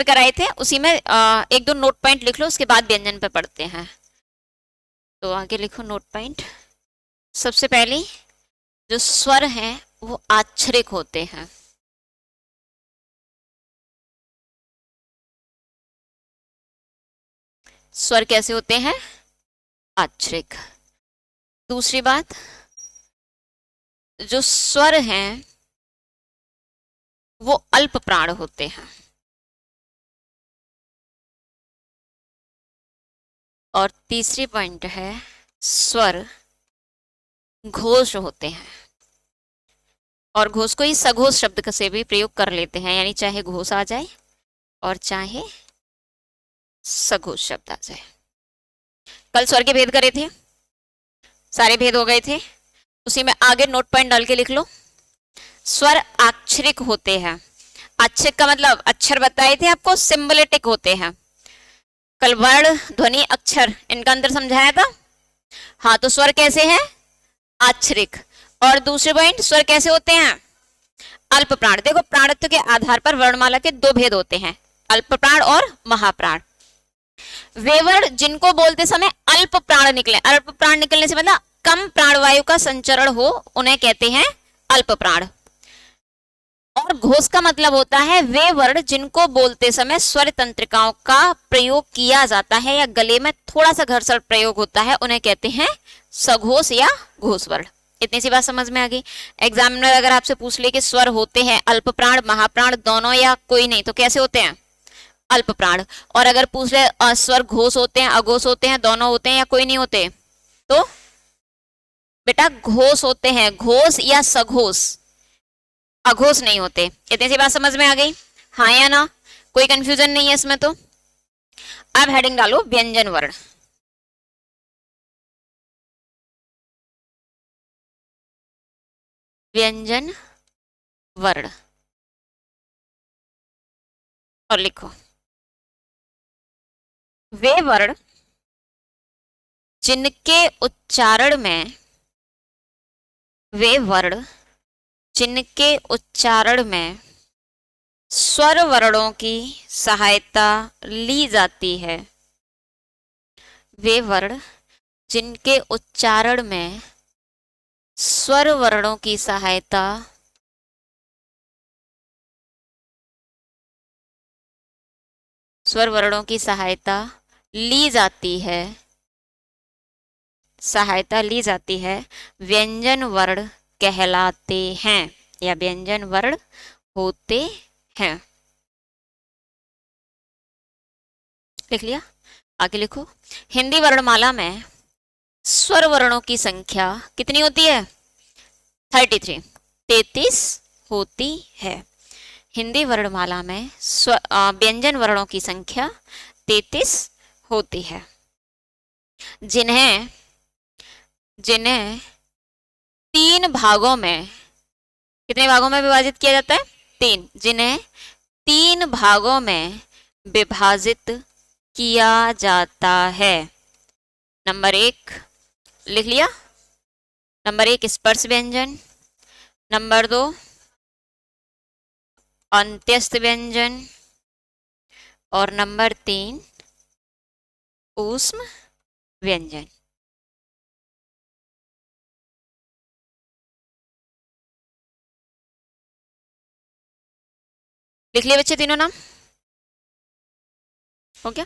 कराए थे उसी में एक दो नोट पॉइंट लिख लो, उसके बाद व्यंजन पे पढ़ते हैं। तो आगे लिखो नोट पॉइंट। सबसे पहले जो स्वर हैं वो आच्छरिक होते हैं। स्वर कैसे होते हैं? आच्छरिक। दूसरी बात, जो स्वर हैं वो अल्प प्राण होते हैं। और तीसरी पॉइंट है, स्वर घोष होते हैं। और घोष को ही सघोष शब्द से भी प्रयोग कर लेते हैं, यानी चाहे घोष आ जाए और चाहे सघोष शब्द आ जाए। कल स्वर के भेद करे थे, सारे भेद हो गए थे, उसी में आगे नोट पॉइंट डाल के लिख लो। स्वर अक्षरिक होते हैं। अक्षरिक का मतलब अक्षर बताए थे आपको, सिंबलेटिक होते हैं। कल वर्ण ध्वनि अक्षर इनका अंतर समझाया था। हाँ, तो स्वर कैसे हैं? अक्षरिक। और दूसरे पॉइंट, स्वर कैसे होते हैं? अल्प प्राण। देखो, प्राणत्व के आधार पर वर्णमाला के दो भेद होते हैं, अल्प प्राण और महाप्राण। वे वर्ण जिनको बोलते समय अल्प प्राण निकले, अल्प प्राण निकलने से मतलब कम प्राणवायु का संचरण हो, उन्हें कहते हैं अल्प प्राण। और घोष का मतलब होता है वे वर्ण जिनको बोलते समय स्वर तंत्रिकाओं का प्रयोग किया जाता है या गले में थोड़ा सा घर्षण प्रयोग होता है, उन्हें कहते हैं सघोष या घोष वर्ण। इतनी सी बात समझ में आ गई। एग्जामिनर अगर आपसे पूछ ले कि स्वर होते हैं अल्प प्राण महाप्राण दोनों या कोई नहीं, तो कैसे होते हैं? अल्प प्राण। और अगर पूछ ले स्वर घोष होते हैं अघोष होते हैं दोनों होते हैं या कोई नहीं होते, तो बेटा घोष होते हैं, घोष या सघोष, अघोष नहीं होते। इतनी सी बात समझ में आ गई? हाँ या ना? कोई कंफ्यूजन नहीं है इसमें? तो अब हेडिंग डालो व्यंजन वर्ण। व्यंजन वर्ण और लिखो, वे वर्ण जिनके उच्चारण में, वे वर्ण जिनके उच्चारण में स्वर वर्णों की सहायता ली जाती है, वे वर्ण जिनके उच्चारण में स्वर वर्णों की सहायता स्वर वर्णों की सहायता ली जाती है, सहायता ली जाती है, व्यंजन वर्ण कहलाते हैं या व्यंजन वर्ण होते हैं। लिख लिया? आगे लिखो, हिंदी वर्णमाला में स्वर वर्णों की संख्या कितनी होती है? 33, 33 होती है। हिंदी वर्णमाला में व्यंजन वर्णों की संख्या 33 होती है, जिन्हें जिन्हें तीन भागों में, कितने भागों में विभाजित किया जाता है? 3। जिन्हें 3 भागों में विभाजित किया जाता है। नंबर 1 लिख लिया? नंबर 1 स्पर्श व्यंजन, नंबर 2 अंत्यस्थ व्यंजन और नंबर 3 ऊष्म व्यंजन। लिख लिए बच्चे तीनों नाम? हो गया?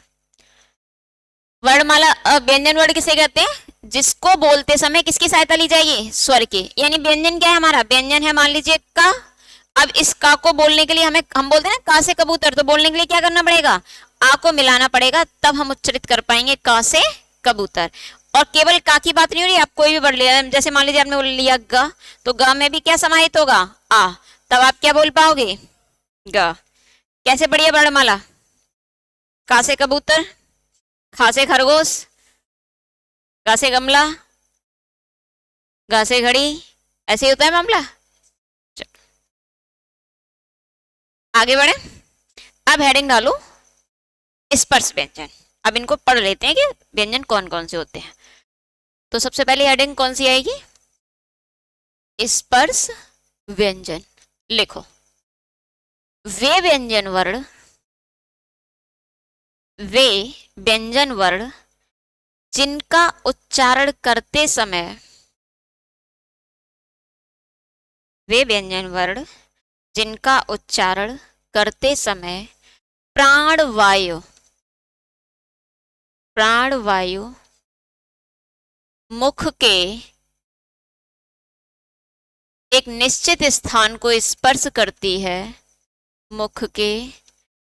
वर्णमाला व्यंजन वर्ण किसे कहते हैं? जिसको बोलते समय किसकी सहायता ली जाएगी? स्वर की। यानी व्यंजन क्या है हमारा? व्यंजन है मान लीजिए का। अब इस का को बोलने के लिए हम बोलते हैं ना का से कबूतर, तो बोलने के लिए क्या करना पड़ेगा? आ को मिलाना पड़ेगा, तब हम उच्चारित कर पाएंगे का से कबूतर। और केवल का की बात नहीं हो रही, आप कोई भी वर्ड लिया, जैसे मान लीजिए आपने बोल लिया ग, तो ग में भी क्या समाहित होगा? आ। तब आप क्या बोल पाओगे? ग। कैसे बढ़िया वर्णमाला? का से कबूतर, खा से खरगोश, गा से गमला, गा से घड़ी, ऐसे ही होता है मामला। आगे बढ़े। अब हेडिंग डालो स्पर्श व्यंजन। अब इनको पढ़ लेते हैं कि व्यंजन कौन कौन से होते हैं। तो सबसे पहले हेडिंग कौन सी आएगी? स्पर्श व्यंजन। लिखो, वे व्यंजन वर्ण वे व्यंजन वर्ण जिनका उच्चारण करते समय वे व्यंजन वर्ण जिनका उच्चारण करते समय प्राणवायु मुख के एक निश्चित स्थान को स्पर्श करती है, मुख के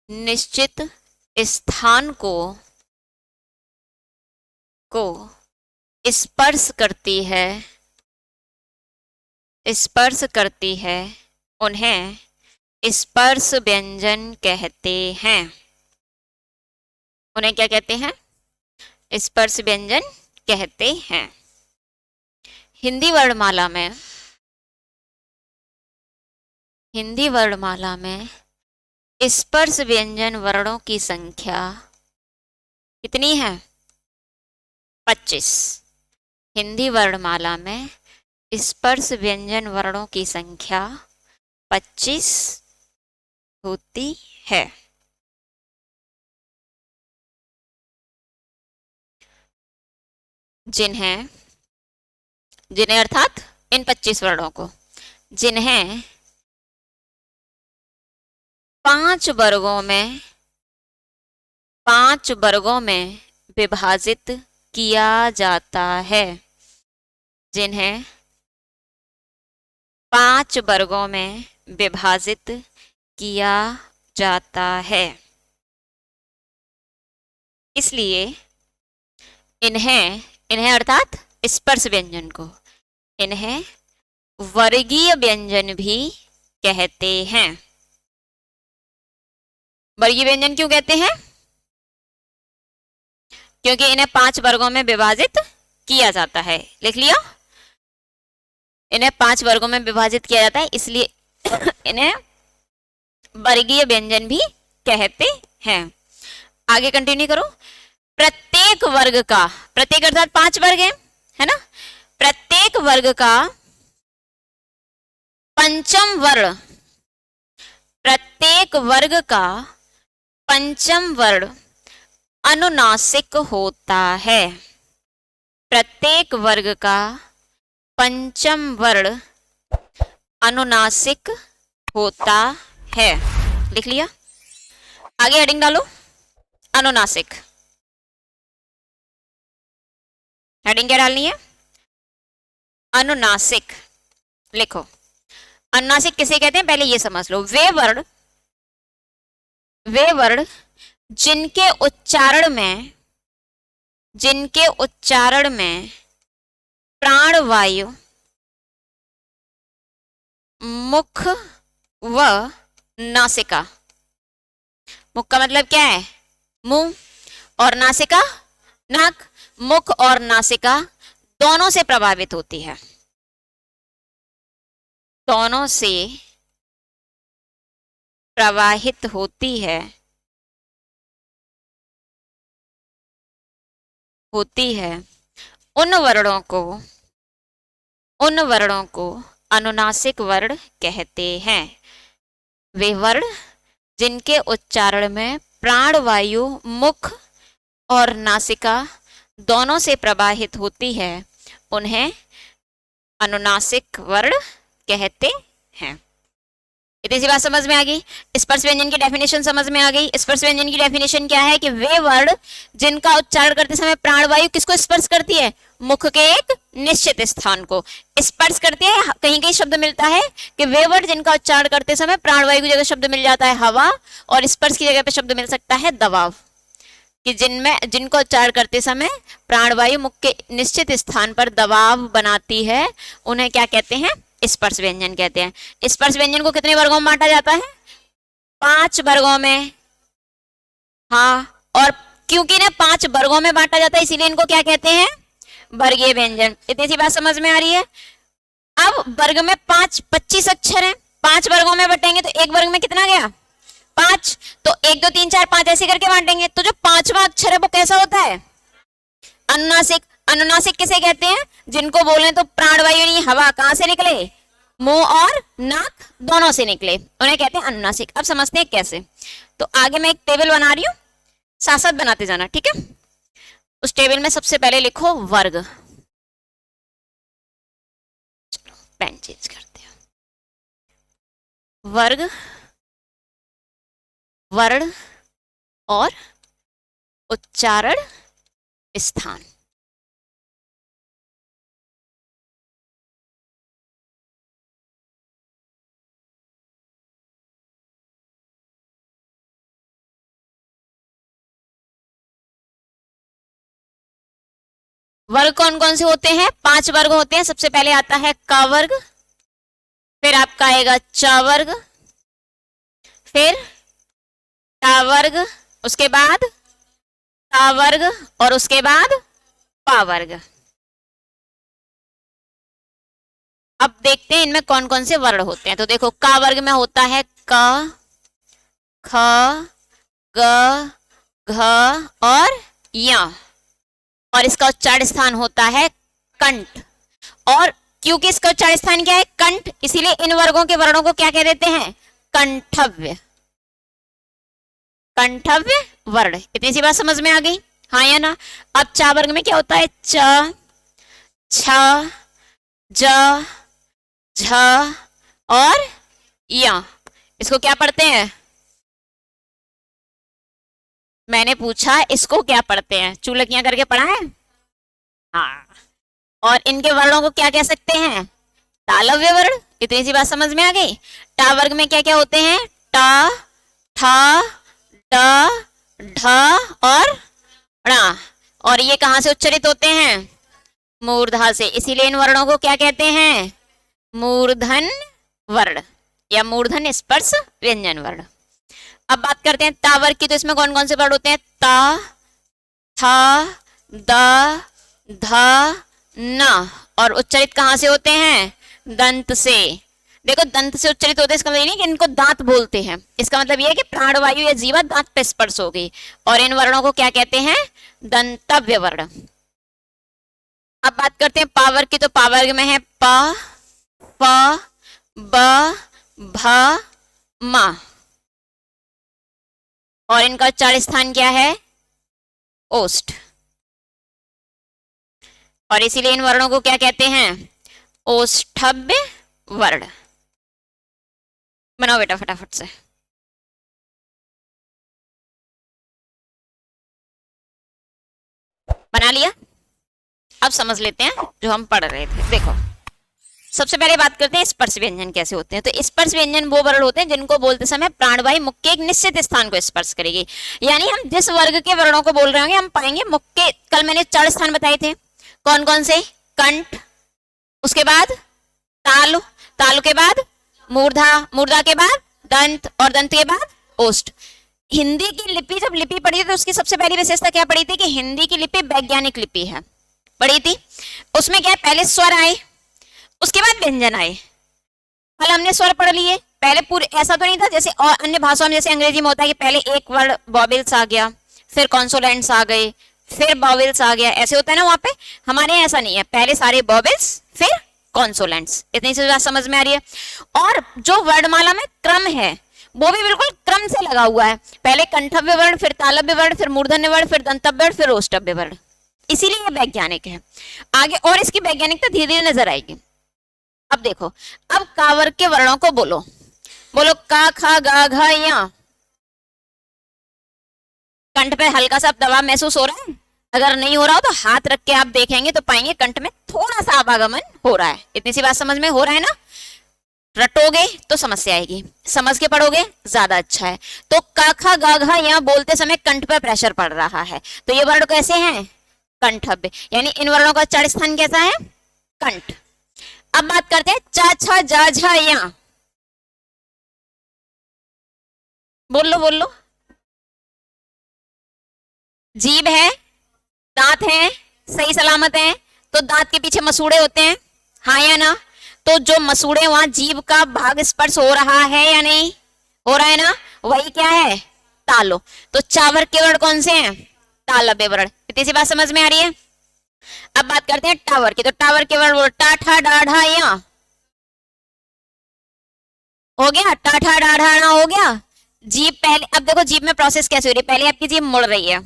निश्चित स्थान को स्पर्श करती है, उन्हें स्पर्श व्यंजन कहते हैं। उन्हें क्या कहते हैं? स्पर्श व्यंजन कहते हैं। हिंदी वर्णमाला में स्पर्श व्यंजन वर्णों की संख्या कितनी है? 25। हिंदी वर्णमाला में स्पर्श व्यंजन वर्णों की संख्या 25 होती है। जिन्हें अर्थात इन 25 वर्णों को, जिन्हें 5 वर्गों में विभाजित किया जाता है, जिन्हें 5 वर्गों में विभाजित किया जाता है। इसलिए इन्हें अर्थात स्पर्श व्यंजन को, इन्हें वर्गीय व्यंजन भी कहते हैं। वर्गीय व्यंजन क्यों कहते हैं? क्योंकि इन्हें 5 वर्गों में विभाजित किया जाता है। लिख लिया? इन्हें 5 वर्गों में विभाजित किया जाता है, इसलिए इन्हें वर्गीय व्यंजन भी कहते हैं। आगे कंटिन्यू करो। प्रत्येक वर्ग का, प्रत्येक अर्थात 5 वर्ग है ना? प्रत्येक वर्ग का पंचम वर्ण, प्रत्येक वर्ग का पंचम वर्ण अनुनासिक होता है। प्रत्येक वर्ग का पंचम वर्ण अनुनासिक होता है। लिख लिया? आगे हेडिंग डालो, अनुनासिक। हेडिंग क्या डालनी है? अनुनासिक। लिखो, अनुनासिक किसे कहते हैं पहले ये समझ लो। वे वर्ण जिनके उच्चारण में प्राणवायु मुख व नासिका, मुख का मतलब क्या है? मुंह, और नासिका नाक, मुख और नासिका दोनों से प्रभावित होती है, दोनों से प्रवाहित होती है, उन वर्णों को अनुनासिक वर्ण कहते हैं। वे वर्ण जिनके उच्चारण में प्राणवायु मुख और नासिका दोनों से प्रवाहित होती है, उन्हें अनुनासिक वर्ण कहते हैं। इतनी सी बात समझ में आ गई? स्पर्श व्यंजन की डेफिनेशन समझ में आ गई? स्पर्श व्यंजन की डेफिनेशन क्या है? कि वे वर्ण जिनका उच्चारण करते समय प्राणवायु किसको स्पर्श करती है? मुख के एक निश्चित स्थान को स्पर्श करती है। कहीं कहीं शब्द मिलता है कि वे वर्ण जिनका उच्चारण करते समय प्राणवायु की जगह शब्द मिल जाता है हवा, और स्पर्श की जगह पे शब्द मिल सकता है दबाव, कि जिनको उच्चारण करते समय प्राणवायु मुख के निश्चित स्थान पर दबाव बनाती है, उन्हें क्या कहते हैं? स्पर्श व्यंजन कहते हैं। स्पर्श व्यंजन को कितने वर्गों में बांटा जाता है? 5 वर्गों में। हाँ, और क्योंकि इन्हें 5 वर्गों में बांटा जाता है, इसीलिए इनको क्या कहते हैं? वर्गीय व्यंजन। इतनी सी बात समझ में आ रही है? अब वर्ग में 25 अक्षर हैं, 5 वर्गों में बटेंगे तो एक वर्ग में कितना गया? 5। तो 1 2 3 4 5 ऐसे करके बांटेंगे, तो जो 5वां अक्षर है वो कैसा होता है? अनुनासिक। अनुनासिक किसे कहते हैं? जिनको बोले तो प्राणवायु नहीं, हवा कहां से निकले? मुंह और नाक दोनों से निकले, उन्हें कहते हैं अनुनासिक। अब समझते हैं कैसे। तो आगे मैं एक टेबल बना रही हूं, साथ साथ बनाते जाना, ठीक है। उस टेबल में सबसे पहले लिखो वर्ग। चलो पेन चेंज करते हैं। वर्ग, वर्ण और उच्चारण स्थान। वर्ग कौन कौन से होते हैं? 5 वर्ग होते हैं। सबसे पहले आता है क वर्ग, फिर आपका आएगा च वर्ग, फिर टा वर्ग, उसके बाद ता वर्ग और उसके बाद पा वर्ग। अब देखते हैं इनमें कौन कौन से वर्ण होते हैं। तो देखो का वर्ग में होता है क, ख, ग, घ और य, और इसका उच्चारण स्थान होता है कंठ। और क्योंकि इसका उच्चारण स्थान क्या है? कंठ, इसीलिए इन वर्गों के वर्णों को क्या कह देते हैं? कंठव्य। कंठव्य वर्ण। इतनी सी बात समझ में आ गई, हाँ या ना? अब चा वर्ग में क्या होता है? च, छ, ज, झ और य। इसको क्या पढ़ते हैं? मैंने पूछा इसको क्या पढ़ते हैं? चुलकियां करके पढ़ा है? हाँ। और इनके वर्णों को क्या कह सकते हैं? तालव्य वर्ण। इतनी सी बात समझ में आ गई। टा वर्ग में क्या क्या होते हैं? टा, ठा, ड, ढ और ण। और ये कहां से उच्चरित होते हैं? मूर्धा से। इसीलिए इन वर्णों को क्या कहते हैं? मूर्धन वर्ण या मूर्धन स्पर्श व्यंजन वर्ण। अब बात करते हैं ता वर्ग की। तो इसमें कौन कौन से वर्ण होते हैं? ता, था, द, ध, न। और उच्चरित कहां से होते हैं? दंत से। देखो दंत से उच्चरित होते हैं, इसका मतलब नहीं कि इनको दांत बोलते हैं। इसका मतलब यह है कि प्राणवायु या जीवा दांत पे स्पर्श हो गई। और इन वर्णों को क्या कहते हैं? दंतव्य वर्ण। अब बात करते हैं पा वर्ग की। तो पा वर्ग में है प, फ, ब, भ, म। और इनका उच्चारण स्थान क्या है? ओष्ठ। और इसीलिए इन वर्णों को क्या कहते हैं? ओष्ठव्य वर्ण। बनाओ बेटा फटाफट से। बना लिया? अब समझ लेते हैं जो हम पढ़ रहे थे। देखो सबसे पहले बात करते हैं स्पर्श व्यंजन कैसे होते हैं। तो स्पर्श व्यंजन वो वर्ण होते हैं जिनको बोलते समय प्राणवायु मुख के एक निश्चित स्थान को स्पर्श करेगी। यानी हम जिस वर्ग के वर्णों को बोल रहे होंगे हम पाएंगे मुख के, कल मैंने 4 स्थान बताए थे, कौन कौन से? कंठ, उसके बाद तालु, तालु के बाद मूर्धा, मूर्धा के बाद दंत और दंत के बाद ओष्ठ। हिंदी की लिपि जब लिपि पढ़ी तो उसकी सबसे पहली विशेषता क्या पढ़ी थी? कि हिंदी की लिपि वैज्ञानिक लिपि है, पढ़ी थी। उसमें क्या है? पहले स्वर आए, उसके बाद व्यंजन आए। कल हमने स्वर पढ़ लिए। पहले पूरे ऐसा तो नहीं था जैसे और अन्य भाषाओं में, जैसे अंग्रेजी में होता है कि पहले एक वर्ड वॉवेल्स आ गया, फिर कॉन्सोनेंट्स आ गए, फिर वॉवेल्स आ गया, ऐसे होता है ना वहां पे। हमारे यहाँ ऐसा नहीं है, पहले सारे वॉवेल्स फिर कॉन्सोनेंट्स। इतनी सी बात समझ में आ रही है। और जो वर्णमाला में क्रम है वो भी बिल्कुल क्रम से लगा हुआ है। पहले कंठव्य वर्ण, फिर तालव्य वर्ण, फिर मूर्धन्य वर्ण, फिर दंतव्य वर्ण, फिर ओष्ठव्य वर्ण। इसीलिए ये वैज्ञानिक है। आगे और इसकी वैज्ञानिकता धीरे धीरे नजर आएगी। अब देखो, अब का वर्ग के वर्णों को बोलो। बोलो का, खा, गा, घ, या। कंठ पे हल्का सा दबाव महसूस हो रहा है? अगर नहीं हो रहा हो तो हाथ रख के आप देखेंगे तो पाएंगे कंठ में थोड़ा सा आवागमन हो रहा है। इतनी सी बात समझ में हो रहा है ना? रटोगे तो समस्या आएगी, समझ के पढ़ोगे ज्यादा अच्छा है। तो का, खा, गा, घ यहाँ बोलते समय कंठ पर प्रेशर पड़ रहा है, तो ये वर्ण कैसे हैं? कंठव्य। यानी इन वर्णों का उच्चारण स्थान कैसा है? कंठ। अब बात करते हैं चा, छा, जा, झा, या। बोल लो बोल लो। जीभ है, दांत है, सही सलामत है, तो दांत के पीछे मसूड़े होते हैं, हाँ या ना? तो जो मसूड़े वहां जीभ का भाग स्पर्श हो रहा है या नहीं? हो रहा है ना? वही क्या है? तालो। तो चावर के वर्ण कौन से हैं? तालव्य वर्ण। इतनी सी बात समझ में आ रही है? अब बात करते हैं टावर की। तो टावर के वर्ण टा, ठा, डा, ढा, या। हो गया? टा, ठा, डा, ढा, ना हो गया। जीभ पहले, अब देखो जीभ में प्रोसेस कैसे हो रही है, पहले आपकी जीभ मुड़ रही है,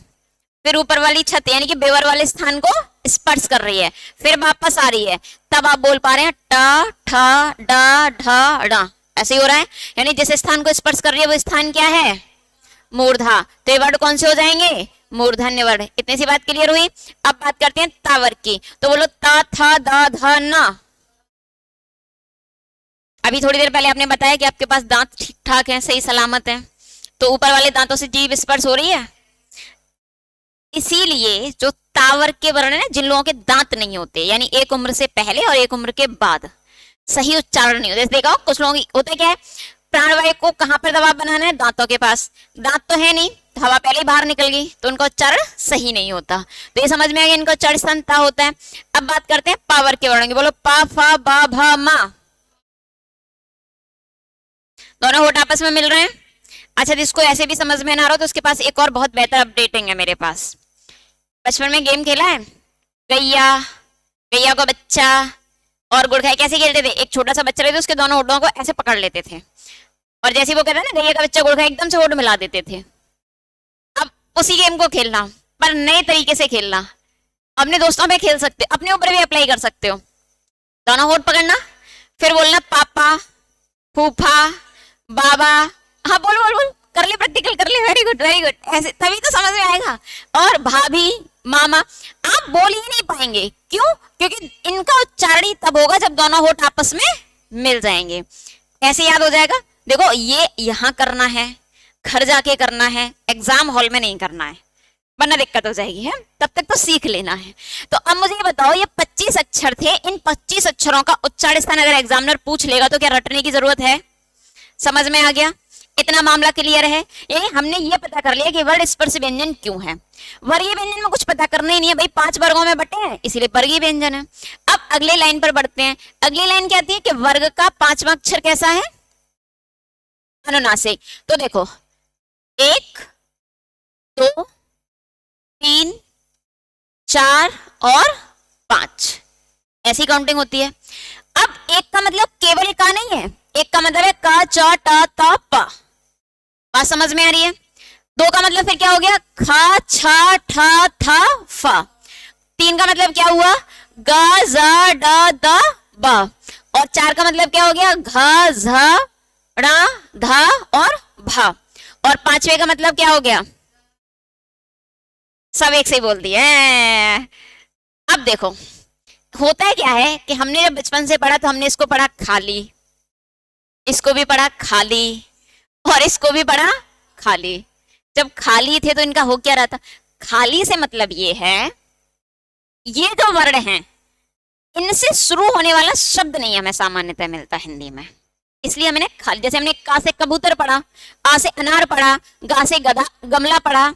फिर ऊपर वाली छत यानी कि बेवर वाले स्थान को स्पर्श कर रही है, फिर वापस आ रही है, तब आप बोल पा रहे हैं टा ठा डा ढा डा, ऐसे ही हो रहा है। यानी जिस स्थान को स्पर्श कर रही है वो स्थान क्या है, मूर्धा। तो ये वर्ड कौन से हो जाएंगे, मूर्धन्य वर्ड। इतनी सी बात क्लियर हुई। अब बात करते हैं तावर की, तो बोलो ता था दा धा ना। अभी थोड़ी देर पहले आपने बताया कि आपके पास दांत ठीक ठाक हैं, सही सलामत हैं, तो ऊपर वाले दांतों से जीभ स्पर्श हो रही है। इसीलिए जो तावर के वर्ण है, जिन लोगों के दांत नहीं होते, यानी एक उम्र से पहले और एक उम्र के बाद सही उच्चारण नहीं होता। देखो कुछ लोगों की होता क्या है, प्राणवायु को कहां पर दबाव बनाना है, दांतों के पास, दांत तो है नहीं, हवा पहले ही बाहर निकल गई, तो उनका उच्चारण सही नहीं होता। तो ये समझ में आ गया इनका उच्चारण संता होता है। अब बात करते हैं पावर के वर्ण की, बोलो पा फा बा भा मा, दोनों होठ आपस में मिल रहे हैं। अच्छा, जिसको ऐसे भी समझ में ना आ रहा हो तो उसके पास एक और बहुत बेहतर अपडेटिंग है मेरे पास। बचपन में गेम खेला है, गैया, गैया को बच्चा और गुड़खाई कैसे खेलते थे, एक छोटा सा बच्चा रहता उसके दोनों होठों को ऐसे पकड़ लेते थे, और जैसे वो कहते हैं ना गैया का बच्चा गुड़खाई, एकदम से होठ मिला देते थे। अब उसी गेम को खेलना, पर नए तरीके से खेलना, अपने दोस्तों में खेल सकते, अपने ऊपर भी अप्लाई कर सकते हो। दोनों होठ पकड़ना, फिर बोलना पापा, फूफा, बाबा, हाँ बोल बोल बोल, कर ले प्रैक्टिकल कर ले, वेरी गुड वेरी गुड, ऐसे तभी तो समझ में आएगा। और भाभी, मामा, आप बोल ही नहीं पाएंगे, क्यों, क्योंकि इनका उच्चारण ही तब होगा जब दोनों होठ आपस में मिल जाएंगे। ऐसे याद हो जाएगा। देखो ये यहाँ करना है, घर जाके करना है, एग्जाम हॉल में नहीं करना है, वरना दिक्कत हो जाएगी, है, तब तक तो सीख लेना है। तो अब मुझे ये बताओ, ये 25 अक्षर थे, इन 25 अक्षरों का उच्चारण स्थान अगर एग्जामिनर पूछ लेगा तो क्या रटने की जरूरत है? समझ में आ गया? इतना मामला क्लियर है। यानी हमने ये पता कर लिया कि वर्ण स्पर्श व्यंजन क्यों है। वर्गीय व्यंजन में कुछ पता करना ही नहीं है भाई, 5 वर्गों में बटे हैं इसीलिए वर्गीय व्यंजन है। अब अगले लाइन पर बढ़ते हैं। अगली लाइन क्या आती है कि वर्ग का 5वां अक्षर कैसा है? अनुनासिक। तो देखो 1 2 3 4 और 5 ऐसी काउंटिंग होती है। अब एक का मतलब केवल का नहीं है, एक का मतलब है का चा टा ता पा, बात समझ में आ रही है? 2 का मतलब फिर क्या हो गया? खा छा ठा था फा। 3 का मतलब क्या हुआ? गा जा डा दा बा। और 4 का मतलब क्या हो गया? घा झा ड़ा धा और भा। और 5वें का मतलब क्या हो गया? सब एक से ही बोल दिए। अब देखो होता है क्या है कि हमने जब बचपन से पढ़ा तो हमने इसको पढ़ा खाली, इसको भी पढ़ा खाली और इसको भी पढ़ा खाली। जब खाली थे तो इनका हो क्या रहा था? खाली से मतलब ये है, ये जो वर्ण हैं इनसे शुरू होने वाला शब्द नहीं हमें सामान्यतः मिलता हिंदी में, इसलिए हमने खाली, जैसे हमने का से कबूतर पढ़ा, आ से अनार पढ़ा, गा से गधा गमला पढ़ा,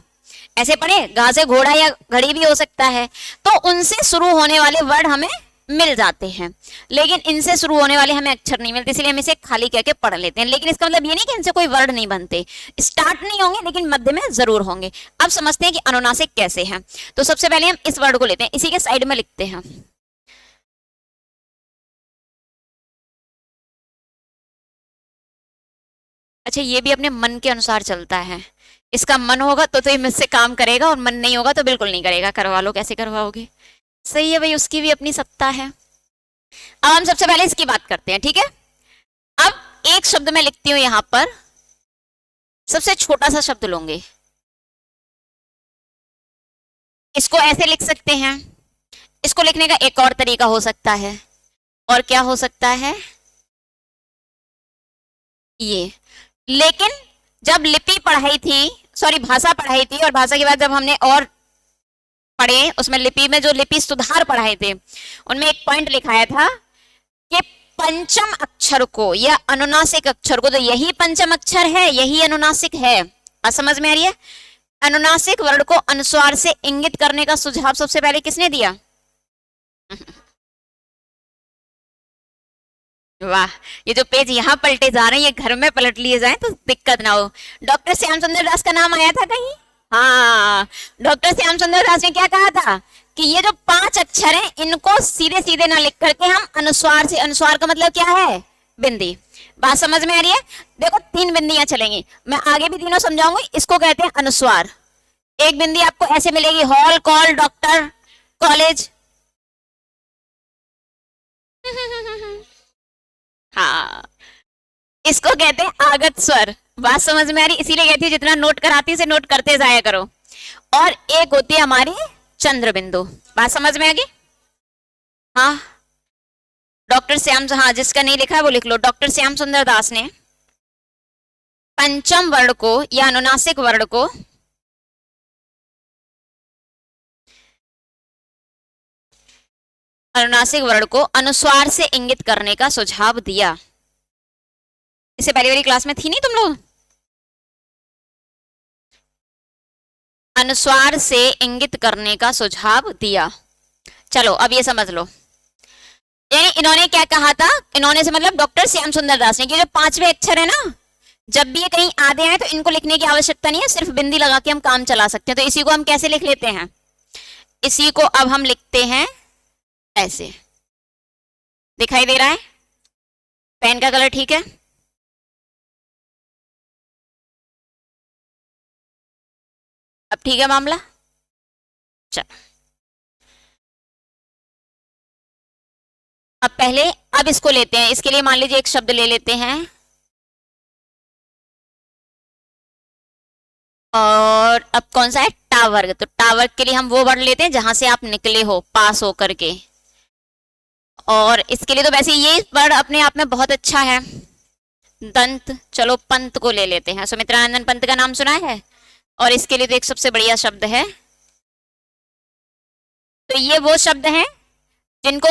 ऐसे पढ़े, गा से घोड़ा या घड़ी भी हो सकता है। तो उनसे शुरू होने वाले वर्ड हमें मिल जाते हैं, लेकिन इनसे शुरू होने वाले हमें अक्षर नहीं मिलते, इसलिए हम इसे खाली कह के पढ़ लेते हैं। लेकिन इसका मतलब ये नहीं कि इनसे कोई वर्ड नहीं बनते, स्टार्ट नहीं होंगे लेकिन मध्य में जरूर होंगे। अब समझते हैं कि अनुनासिक कैसे हैं। तो सबसे पहले हम इस वर्ड को लेते हैं, इसी के साइड में लिखते हैं। अच्छा, ये भी अपने मन के अनुसार चलता है, इसका मन होगा तो ये मुझसे काम करेगा और मन नहीं होगा तो बिल्कुल नहीं करेगा। करवा लो, कैसे करवाओगे? सही है भाई, उसकी भी अपनी सत्ता है। अब हम सबसे पहले इसकी बात करते हैं, ठीक है? अब एक शब्द मैं लिखती हूं यहां पर, सबसे छोटा सा शब्द लूंगी, इसको ऐसे लिख सकते हैं। इसको लिखने का एक और तरीका हो सकता है, और क्या हो सकता है? ये। लेकिन जब लिपि पढ़ाई थी, सॉरी भाषा पढ़ाई थी, और भाषा के बाद जब हमने और पढ़े, उसमें लिपि में जो लिपि सुधार पढ़ाए थे उनमें एक पॉइंट लिखाया था कि पंचम अक्षर को या अनुनासिक अक्षर को, तो यही पंचम अक्षर है, यही अनुनासिक है। अब समझ में आ रही है? अनुनासिक वर्ण को अनुस्वार से इंगित करने का सुझाव सबसे पहले किसने दिया? वाह, ये जो पेज यहाँ पलटे जा रहे हैं ये घर में पलट लिए जाएं तो दिक्कत ना हो। डॉक्टर श्याम सुंदर दास का नाम आया था कहीं? हाँ, डॉक्टर श्याम सुंदर दास ने क्या कहा था कि ये जो 5 अक्षर हैं इनको सीधे सीधे ना लिख करके हम अनुस्वार से, अनुस्वार का मतलब क्या है? बिंदी, बात समझ में आ रही है? देखो 3 बिंदियां चलेंगी, मैं आगे भी तीनों समझाऊंगी। इसको कहते हैं अनुस्वार। एक बिंदी आपको ऐसे मिलेगी, हॉल, कॉल, डॉक्टर, कॉलेज। हाँ, इसको कहते हैं आगत स्वर। बात समझ में आ रही? इसीलिए कहती है जितना नोट कराती है नोट करते जाया करो। और एक होती है हमारी चंद्र बिंदु। बात समझ में आ गई? हाँ, डॉक्टर श्याम, हाँ जिसका नहीं लिखा है वो लिख लो। डॉक्टर श्याम सुंदर दास ने पंचम वर्ण को या अनुनासिक वर्ण को अनुस्वार से इंगित करने का सुझाव दिया। इससे पहले वाली क्लास में थी नहीं तुम लोग? अनुस्वार से इंगित करने का सुझाव दिया। चलो अब ये समझ लो, यानी इन्होंने क्या कहा था? इन्होंने से मतलब डॉक्टर श्याम सुंदर दास ने, कि जो 5वें अक्षर है ना, जब भी ये कहीं आधे आए तो इनको लिखने की आवश्यकता नहीं है, सिर्फ बिंदी लगा के हम काम चला सकते हैं। तो इसी को हम कैसे लिख लेते हैं? इसी को अब हम लिखते हैं ऐसे। दिखाई दे रहा है? पेन का कलर ठीक है? अब ठीक है मामला? चल अब पहले, अब इसको लेते हैं। इसके लिए मान लीजिए एक शब्द ले लेते हैं, और अब कौन सा है? टावर्ग। तो टावर्ग के लिए हम वो वर्ड लेते हैं जहां से आप निकले हो, पास हो करके। और इसके लिए तो वैसे ये वर्ड अपने आप में बहुत अच्छा है, दंत। चलो पंत को ले लेते हैं। सुमित्रानंदन पंत का नाम सुना है? और इसके लिए तो एक सबसे बढ़िया शब्द है। तो ये वो शब्द हैं जिनको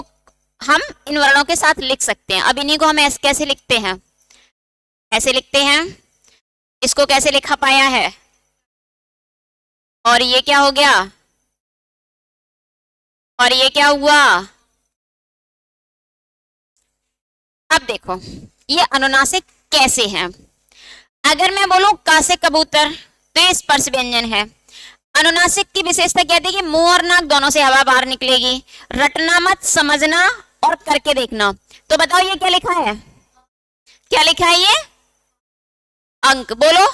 हम इन वर्णों के साथ लिख सकते हैं। अब इन्हीं को हम ऐसे कैसे लिखते हैं? ऐसे लिखते हैं। इसको कैसे लिखा पाया है? और ये क्या हो गया? और ये क्या हुआ? अब देखो ये अनुनासिक कैसे हैं। अगर मैं बोलूं का से कबूतर, तो ये स्पर्श व्यंजन है। अनुनासिक की विशेषता क्या थी? कि मुंह और नाक दोनों से हवा बाहर निकलेगी। रटना मत, समझना और करके देखना। तो बताओ ये क्या लिखा है? क्या लिखा है ये? अंक। बोलो,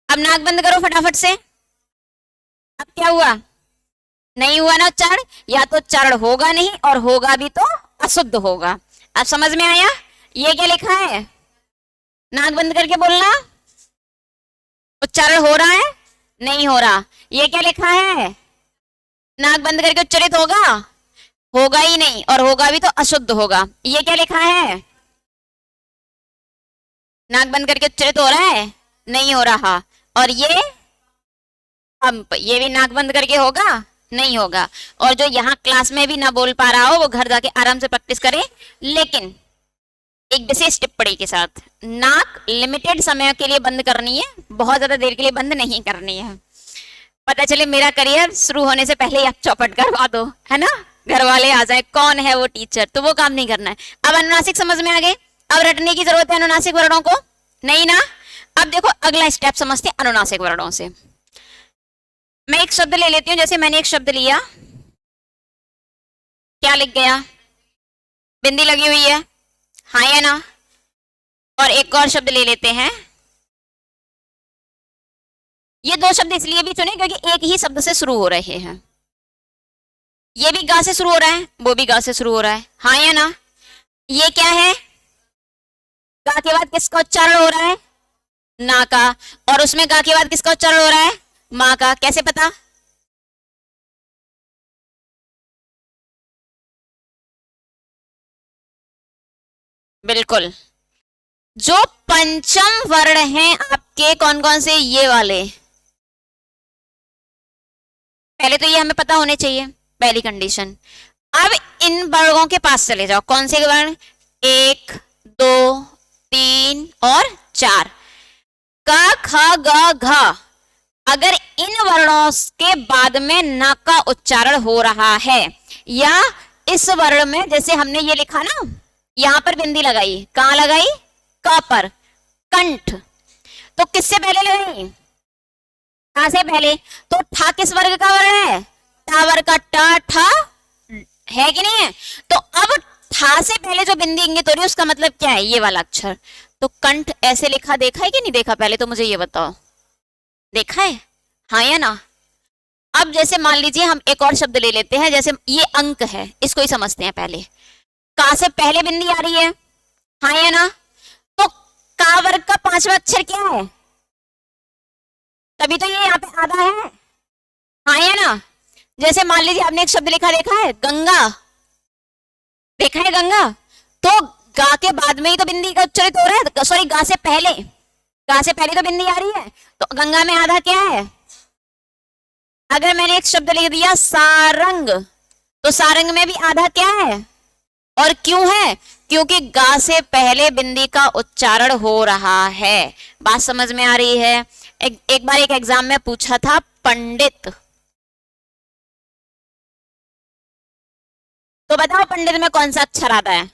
अब नाक बंद करो फटाफट से। अब क्या हुआ? नहीं हुआ ना उच्चारण? या तो उच्चारण होगा नहीं, और होगा भी तो अशुद्ध होगा। अब समझ में आया? ये क्या लिखा है? नाक बंद करके बोलना। उच्चारण हो रहा है? नहीं हो रहा। ये क्या लिखा है? नाक बंद करके उच्चारित होगा? होगा ही नहीं, और होगा भी तो अशुद्ध होगा। ये क्या लिखा है? नाक बंद करके उच्चारित हो रहा है? नहीं हो रहा। और ये पंप, ये भी नाक बंद करके होगा? नहीं होगा। और जो यहाँ क्लास में भी ना बोल पा रहा हो वो घर जाके आराम से प्रैक्टिस करे, लेकिन एक विशेष टिप्पणी के साथ। नाक लिमिटेड समय के लिए बंद करनी है, बहुत ज्यादा देर के लिए बंद नहीं करनी है। पता चले मेरा करियर शुरू होने से पहले ही आप चौपट करवा दो, है ना? घर वाले आ जाए कौन है वो टीचर, तो वो काम नहीं करना है। अब अनुनासिक समझ में आ गए? अब रटने की जरूरत है अनुनासिक वर्णों को? नहीं ना? अब देखो अगला स्टेप समझते हैं अनुनासिक वर्णों से। मैं एक शब्द ले लेती हूँ, जैसे मैंने एक शब्द लिया, क्या लिख गया? बिंदी लगी हुई है, हाँ या ना? और एक और शब्द ले लेते हैं। ये 2 शब्द इसलिए भी चुने क्योंकि एक ही शब्द से शुरू हो रहे हैं। ये भी गा से शुरू हो रहा है, वो भी गा से शुरू हो रहा है, हाँ या ना? ये क्या है? गा के बाद किसका उच्चारण हो रहा है? ना का। और उसमें गा के बाद किसका उच्चारण हो रहा है? माँ का। कैसे पता? बिल्कुल, जो पंचम वर्ण हैं आपके कौन कौन से? ये वाले। पहले तो ये हमें पता होने चाहिए, पहली कंडीशन। अब इन वर्गों के पास चले जाओ। कौन से वर्ण? 1, 2, 3 और 4। क, ख, ग, घ। अगर इन वर्णों के बाद में न का उच्चारण हो रहा है, या इस वर्ण में जैसे हमने ये लिखा ना, यहां पर बिंदी लगाई, कहां लगाई? क पर, कंठ। तो किससे पहले लगाई? कहां से पहले? तो ठा किस वर्ग का वर्ण है? टा वर्ग का। ट, ठ है कि नहीं है? तो अब था से पहले जो बिंदी इंगित हो रही है उसका मतलब क्या है? ये वाला अक्षर। तो कंठ ऐसे लिखा देखा है कि नहीं देखा? पहले तो मुझे ये बताओ, देखा है? हाँ या ना? अब जैसे मान लीजिए हम एक और शब्द ले लेते हैं, जैसे ये अंक है, इसको ही समझते हैं पहले। का से पहले बिंदी आ रही है, हाँ या ना? तो का वर्ग का पांचवा अक्षर क्या है? तभी तो ये यहाँ पे आधा है, हाँ या ना? जैसे मान लीजिए आपने एक शब्द लिखा देखा है गंगा, देखा है गंगा? तो गा के बाद में ही तो बिंदी का उच्चारित हो रहा है, सॉरी गा से पहले, गा से पहले तो बिंदी आ रही है, तो गंगा में आधा क्या है? अगर मैंने एक शब्द लिख दिया सारंग, तो सारंग में भी आधा क्या है? और क्यों है? क्योंकि गा से पहले बिंदी का उच्चारण हो रहा है। बात समझ में आ रही है? एक बार एक एग्जाम में पूछा था पंडित, तो बताओ पंडित में कौन सा अक्षर आता है?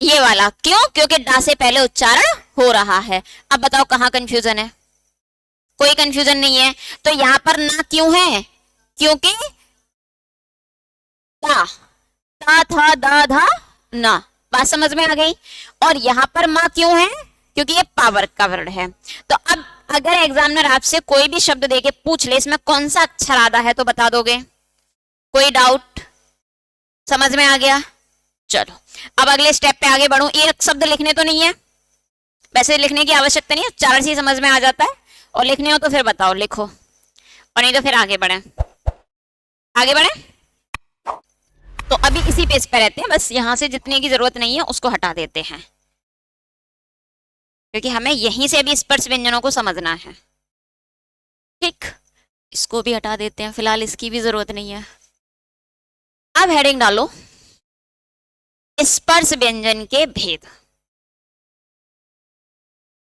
ये वाला। क्यों? क्योंकि डा से पहले उच्चारण हो रहा है। अब बताओ कहां कंफ्यूजन है? कोई कंफ्यूजन नहीं है। तो यहां पर ना क्यों है? क्योंकि ता, ता था दा धा ना। बात समझ में आ गई? और यहां पर मां क्यों है? क्योंकि ये पावर का वर्ण है। तो अब अगर एग्जामिनर आपसे कोई भी शब्द देके पूछ ले इसमें कौन सा अक्षर आधा है, तो बता दोगे? कोई डाउट? समझ में आ गया? चलो अब अगले स्टेप पे आगे बढ़ूं। एक शब्द लिखने तो नहीं है, वैसे लिखने की आवश्यकता नहीं है, उच्चारण से समझ में आ जाता है। और लिखने हो तो फिर बताओ लिखो, और नहीं तो फिर आगे बढ़े। आगे बढ़े तो अभी इसी पेज पे रहते हैं, बस यहां से जितने की जरूरत नहीं है उसको हटा देते हैं, क्योंकि हमें यहीं से अभी स्पर्श व्यंजनों को समझना है। ठीक, इसको भी हटा देते हैं, फिलहाल इसकी भी जरूरत नहीं है। अब हेडिंग डालो स्पर्श व्यंजन के भेद।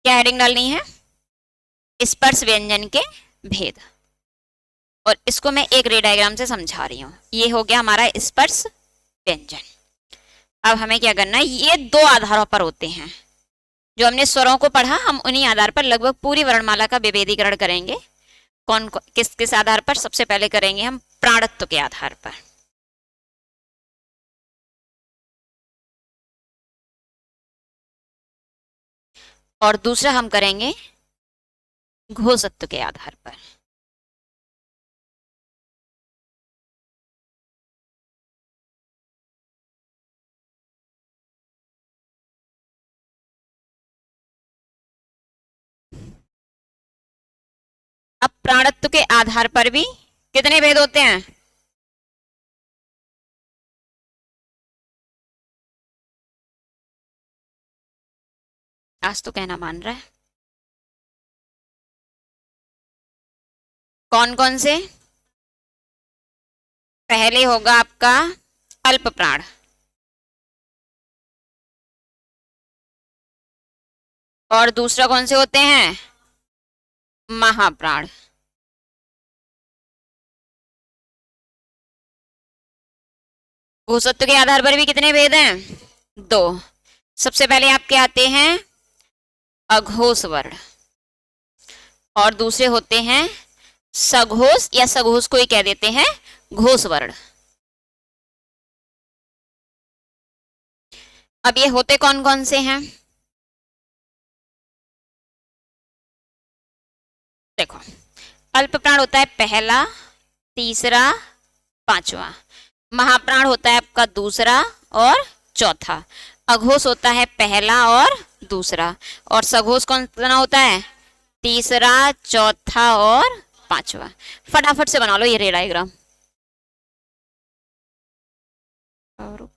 क्या हेडिंग डालनी है? स्पर्श व्यंजन के भेद। और इसको मैं एक रे डायग्राम से समझा रही हूं। ये हो गया हमारा स्पर्श व्यंजन। अब हमें क्या करना है? ये दो आधारों पर होते हैं। जो हमने स्वरों को पढ़ा, हम उन्हीं आधार पर लगभग पूरी वर्णमाला का विभेदीकरण करेंगे। कौन किस किस आधार पर? सबसे पहले करेंगे हम प्राणत्व के आधार पर। और दूसरा हम करेंगे घोषत्व के आधार पर। अब प्राणत्व के आधार पर भी कितने भेद होते हैं? आज तो कहना मान रहा है। कौन कौन से? पहले होगा आपका अल्प प्राण, और दूसरा कौन से होते हैं? महाप्राण। घोषत्व के आधार पर भी कितने भेद हैं? दो। सबसे पहले आपके आते हैं अघोष वर्ण, और दूसरे होते हैं सघोष, या सघोष को ही कह देते हैं घोष वर्ण। अब ये होते कौन कौन से हैं? देखो, अल्प प्राण होता है पहला, तीसरा, पांचवा। महाप्राण होता है आपका दूसरा और चौथा। अघोष होता है पहला और दूसरा। और सघोष कौन सा होता है? तीसरा, चौथा और पांचवा। फटाफट से बना लो ये रे डायग्राम। और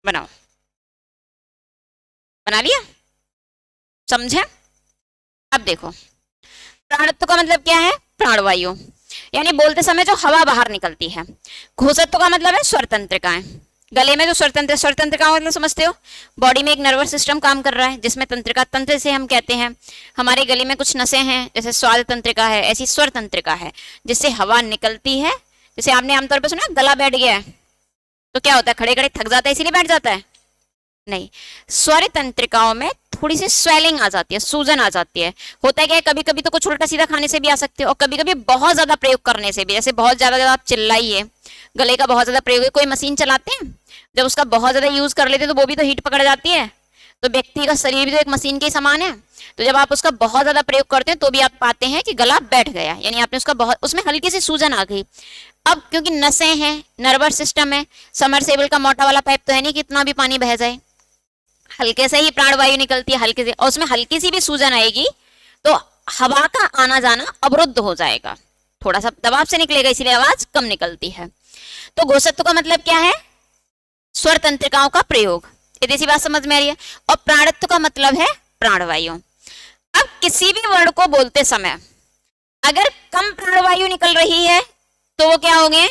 बनाओ। बना लिया? समझे? अब देखो, प्राणत्व का मतलब क्या है? प्राणवायु, यानी बोलते समय जो हवा बाहर निकलती है। घोषत्व का मतलब है स्वर तंत्रिकाएं। गले में जो स्वर तंत्रिका मतलब समझते हो? बॉडी में एक नर्वस सिस्टम काम कर रहा है जिसमें तंत्रिका, तंत्र से हम कहते हैं। हमारे गले में कुछ नसें हैं, जैसे स्वाद तंत्रिका है, ऐसी स्वर तंत्रिका है जिससे हवा निकलती है। जैसे आपने आमतौर पर सुना गला बैठ गया है, तो क्या होता है? खड़े खड़े थक जाता है इसीलिए बैठ जाता है? नहीं, स्वर तंत्रिकाओं में थोड़ी सी स्वेलिंग आ जाती है, सूजन आ जाती है। होता है क्या, कभी कभी तो कुछ उल्टा सीधा खाने से भी आ सकते हो, और कभी कभी बहुत ज्यादा प्रयोग करने से भी, जैसे बहुत ज्यादा जब आप चिल्लाइए, गले का बहुत ज्यादा प्रयोग है, कोई मशीन चलाते हैं जब उसका बहुत ज्यादा यूज कर लेते हैं तो वो भी तो हीट पकड़ जाती है, तो व्यक्ति का शरीर भी तो एक मशीन के ही समान है। तो जब आप उसका बहुत ज्यादा प्रयोग करते हैं तो भी आप पाते हैं कि गला बैठ गया, यानी आपने उसका बहुत, उसमें हल्की सी सूजन आ गई। अब क्योंकि नसें हैं, नर्वस सिस्टम है, समरसेबल का मोटा वाला पाइप तो है नहीं कि इतना भी पानी बह जाए, हल्के से ही प्राणवायु निकलती है, हल्के से, और उसमें हल्की सी भी सूजन आएगी तो हवा का आना जाना अवरुद्ध हो जाएगा, थोड़ा सा दबाव से निकलेगा, इसलिए आवाज कम निकलती है। तो घोषत्व का मतलब क्या है, स्वर तंत्रिकाओं का प्रयोग, इतनी सी बात समझ में आ रही है। और प्राणत्व का मतलब है प्राणवायु। अब किसी भी वर्ण को बोलते समय अगर कम प्राणवायु निकल रही है तो वो क्या होंगे,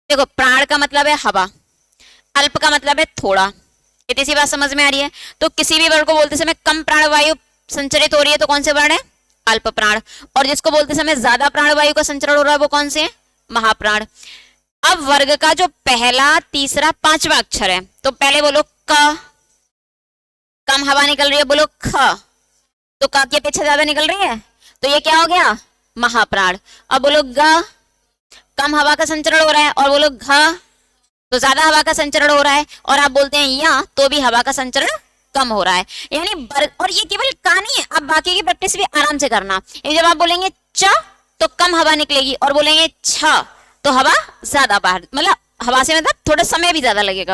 देखो प्राण का मतलब है हवा, अल्प का मतलब है थोड़ा, इतनी सी बात समझ में आ रही है। तो किसी भी वर्ण को बोलते समय कम प्राणवायु संचरित हो रही है तो कौन से वर्ण है, अल्प प्राण, और जिसको बोलते समय ज्यादा प्राणवायु का संचरण हो रहा है वो कौन से है, महाप्राण। अब वर्ग का जो पहला, तीसरा, पांचवा अक्षर है, तो पहले बोलो क, कम हवा निकल रही है, बोलो ख, तो क की अपेक्षा ज्यादा निकल रही है तो ये क्या हो गया, महाप्राण। अब बोलो ग, कम हवा का संचरण हो रहा है, और बोलो घ, तो ज्यादा हवा का संचरण हो रहा है, और आप बोलते हैं या, तो भी हवा का संचरण कम हो रहा है, यानी और ये केवल का नहीं है, आप बाकी की प्रैक्टिस भी आराम से करना। जब आप बोलेंगे च तो कम हवा निकलेगी, और बोलेंगे छ तो हवा ज्यादा बाहर, मतलब हवा से मतलब थोड़ा समय भी ज्यादा लगेगा,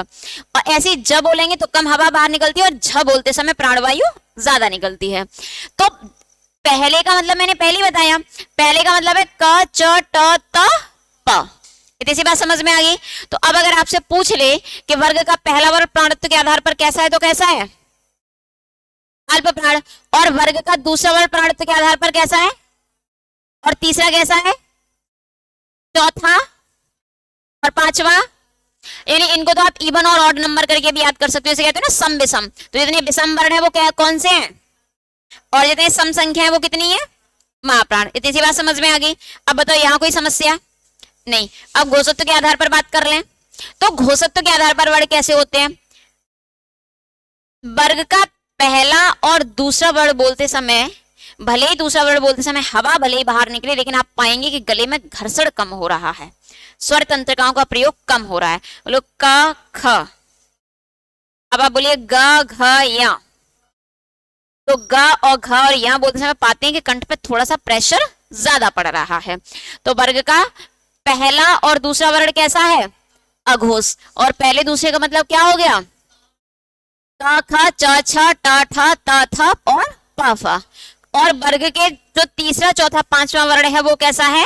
और ऐसे जब बोलेंगे तो कम हवा बाहर निकलती है, और झ बोलते समय प्राणवायु ज्यादा निकलती है। तो पहले का मतलब मैंने पहले ही बताया, पहले का मतलब है क च ट त प, इतनी सी बात समझ में आ गई। तो अब अगर आपसे पूछ ले कि वर्ग का पहला वर्ण प्राणत्व के आधार पर कैसा है तो कैसा है, अल्प प्राण, और वर्ग का दूसरा वर्ण प्राणत्व के आधार पर कैसा है, और तीसरा कैसा है, चौथा और पांचवा, यानी इनको तो आप इवन और ऑड नंबर करके भी याद कर सकते हो, इसे कहते हैं ना सम विषम। तो जितने विषम वर्ण है वो क्या, कौन से हैं, और जितने सम संख्या है वो कितनी है, महाप्राण। इतनी सी बात समझ में आ गई। अब बताओ यहाँ कोई समस्या नहीं। अब घोषत्व के आधार पर बात कर लें, तो घोषत्व के आधार पर वर्ण कैसे होते हैं, वर्ग का पहला और दूसरा वर्ण बोलते समय, भले ही दूसरा वर्ण बोलते समय हवा भले ही बाहर निकले, लेकिन आप पाएंगे कि गले में घर्षण कम हो रहा है, स्वर तंत्रिकाओं का प्रयोग कम हो रहा है। बोलो क ख, अब आप बोलिए ग घ या, तो ग और घ और या बोलते समय पाते हैं कि कंठ पे थोड़ा सा प्रेशर ज्यादा पड़ रहा है। तो वर्ग का पहला और दूसरा वर्ण कैसा है, अघोष, और पहले दूसरे का मतलब क्या हो गया, क ख च छ ट ठ त थ और प फ। और वर्ग के जो तीसरा, चौथा, पांचवा वर्ण है वो कैसा है,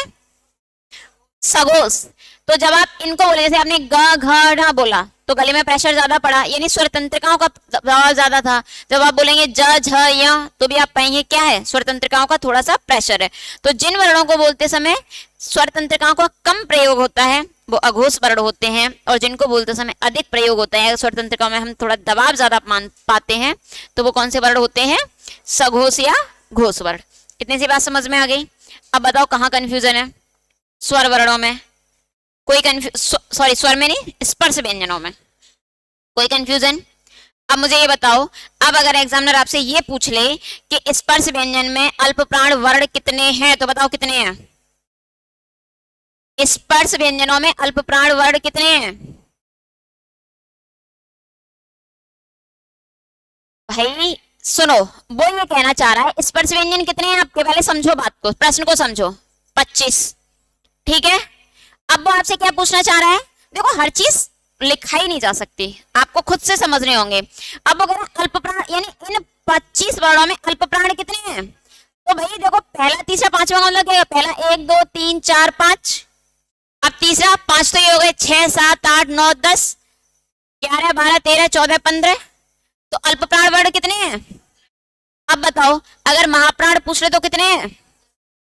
सघोष। तो जब आप इनको बोले, जैसे आपने ग घ ढ बोला तो गले में प्रेशर ज्यादा पड़ा, यानी स्वर तंत्रिकाओं का दबाव ज्यादा था। जब आप बोलेंगे ज झ य तो भी आप पाएंगे क्या है, स्वर तंत्रिकाओं का थोड़ा सा प्रेशर है। तो जिन वर्णों को बोलते समय स्वर तंत्रिकाओं का कम प्रयोग होता है वो अघोष वर्ण होते हैं, और जिनको बोलते समय अधिक प्रयोग होता है, स्वर तंत्रिकाओं में हम थोड़ा दबाव ज्यादा पाते हैं, तो वो कौन से वर्ण होते हैं, सघोष या घोष वर्ण। इतनी सी बात समझ में आ गई। अब बताओ कहाँ कंफ्यूजन है, स्वर वर्णों में कोई सॉरी स्वर में नहीं, स्पर्श व्यंजनों में कोई कंफ्यूजन। अब मुझे ये बताओ, अब अगर एग्जामिनर आपसे ये पूछ ले कि स्पर्श व्यंजन में अल्प प्राण वर्ण कितने हैं, तो बताओ कितने हैं, स्पर्श व्यंजनों में अल्प प्राण वर्ण कितने हैं, भाई सुनो, वो ये कहना चाह रहा है स्पर्श व्यंजन कितने हैं आपके, पहले समझो बात को, प्रश्न को समझो, 25, ठीक है। अब वो आपसे क्या पूछना चाह रहा है, देखो हर चीज लिखा ही नहीं जा सकती, आपको खुद से समझने होंगे। अब अगर अल्प प्राण, यानी इन 25 वर्णों में अल्प प्राण कितने हैं, तो भाई देखो पहला, तीसरा, पांचवा का मतलब क्या, पहला 1 2 3 4 5, अब तीसरा 5 तो ये हो गए, 6 7 8 9 10 11 12 13 14 15, तो अल्प प्राण वर्ण कितने हैं। अब बताओ अगर महाप्राण पूछ ले तो कितने हैं,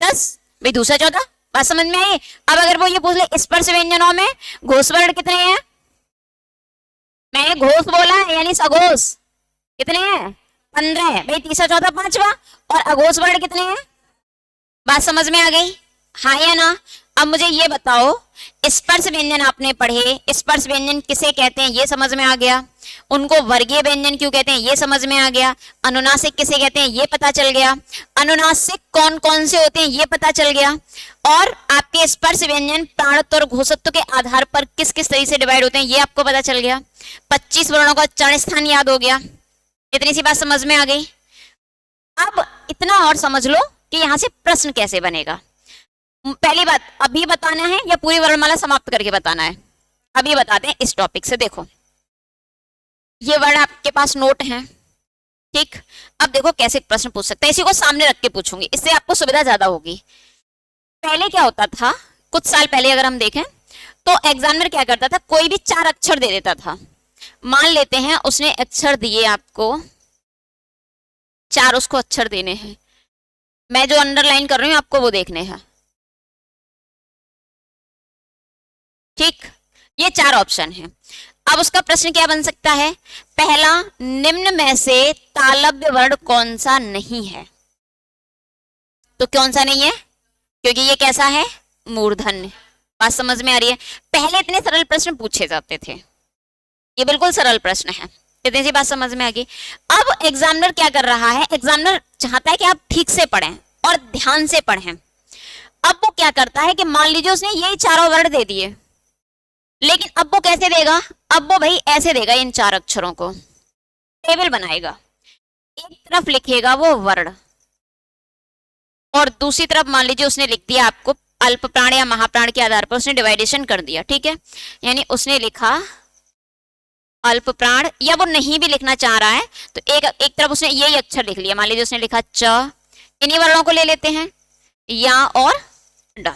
10, भाई दूसरा चौथा, बात समझ में आई। अब अगर वो ये पूछ ले स्पर्श व्यंजनों में घोष वर्ण कितने हैं, मैंने घोष बोला है यानी सघोष, कितने हैं, 15, भाई तीसरा चौथा पांचवा, और अघोष वर्ण कितने हैं, बात समझ में आ गई, हाँ या ना। अब मुझे ये बताओ, स्पर्श व्यंजन आपने पढ़े, स्पर्श व्यंजन किसे कहते हैं ये समझ में आ गया, उनको वर्गीय व्यंजन क्यों कहते हैं ये समझ में आ गया, अनुनासिक किसे कहते हैं ये पता चल गया, अनुनासिक कौन कौन से होते हैं ये पता चल गया, और आपके स्पर्श व्यंजन प्राणत्व और घोषत्व के आधार पर किस किस तरीके से डिवाइड होते हैं ये आपको पता चल गया। 25 वर्णों का उच्चारण स्थान याद हो गया। इतनी सी बात समझ में आ गई। अब इतना और समझ लो कि यहां से प्रश्न कैसे बनेगा। पहली बात, अभी बताना है या पूरी वर्णमाला समाप्त करके बताना है? अभी बताते हैं इस टॉपिक से। देखो ये वर्ड आपके पास नोट है, ठीक। अब देखो कैसे प्रश्न पूछ सकते हैं, इसी को सामने रख के पूछूंगी, इससे आपको सुविधा ज्यादा होगी। पहले क्या होता था, कुछ साल पहले अगर हम देखें तो एग्जामिनर क्या करता था, कोई भी 4 अक्षर दे देता था। मान लेते हैं उसने अक्षर दिए आपको 4, उसको अक्षर देने हैं, मैं जो अंडरलाइन कर रही हूं आपको वो देखने हैं, ठीक। ये 4 ऑप्शन है। अब उसका प्रश्न क्या बन सकता है, पहला, निम्न में से तालव्य वर्ण कौन सा नहीं है? तो कौन सा नहीं है, क्योंकि ये कैसा है, मूर्धन्य। बात समझ में आ रही है? पहले इतने सरल प्रश्न पूछे जाते थे, ये बिल्कुल सरल प्रश्न है। इतनी सी बात समझ में आ गई। अब एग्जामिनर क्या कर रहा है, एग्जामिनर चाहता है कि आप ठीक से पढ़ें और ध्यान से पढ़ें। अब वो क्या करता है कि मान लीजिए उसने यही 4 वर्ण दे दिए, लेकिन अब वो कैसे देगा, अब वो भाई ऐसे देगा, इन 4 अक्षरों को टेबल बनाएगा। एक तरफ लिखेगा वो वर्ण और दूसरी तरफ मान लीजिए उसने लिख दिया आपको अल्प प्राण या महाप्राण के आधार पर उसने डिवाइडेशन कर दिया, ठीक है। यानी उसने लिखा अल्प प्राण, या वो नहीं भी लिखना चाह रहा है तो एक तरफ उसने यही अक्षर लिख लिया, मान लीजिए उसने लिखा च, इन्हीं वर्णों को ले लेते हैं, या और ड।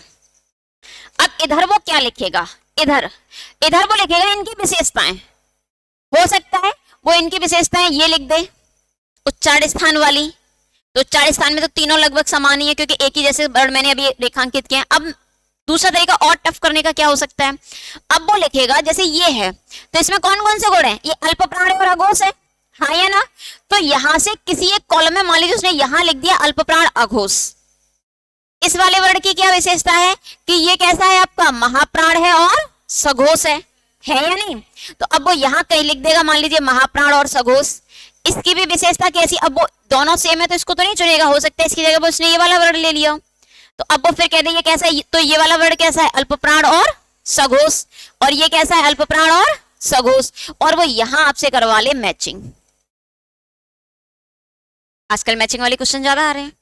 अब इधर वो क्या लिखेगा, इधर वो लिखेगा इनकी विशेषताएं। हो सकता है वो इनकी विशेषताएं ये लिख दे उच्चारण स्थान वाली, तो उच्चारण स्थान में तो तीनों लगभग समान ही है क्योंकि एक ही जैसे वर्ण मैंने अभी रेखांकित किए हैं। अब दूसरा तरीका और टफ करने का क्या हो सकता है, अब वो लिखेगा जैसे ये है तो इसमें कौन कौन से गुण है, ये अल्प प्राण और अघोष है, हाँ या ना। तो यहां से किसी एक कॉलम में मान लीजिए उसने यहां लिख दिया अल्प प्राण अघोष, इस वाले वर्ण की क्या विशेषता है कि ये कैसा है आपका, महाप्राण है और सघोष है या नहीं। तो अब वो यहाँ कहीं लिख देगा मान लीजिए महाप्राण और सघोष, इसकी भी विशेषता कैसी, अब वो दोनों सेम है तो इसको तो नहीं चुनेगा, हो सकता है इसकी जगह वो उसने ये वाला वर्ण ले लिया, तो अब वो फिर कह देंगे कैसा है, तो ये वाला वर्ण कैसा है, अल्पप्राण और सघोष, और ये कैसा है, अल्पप्राण और सघोष, और वो यहां आपसे करवा ले मैचिंग। आजकल मैचिंग वाले क्वेश्चन ज्यादा आ रहे हैं,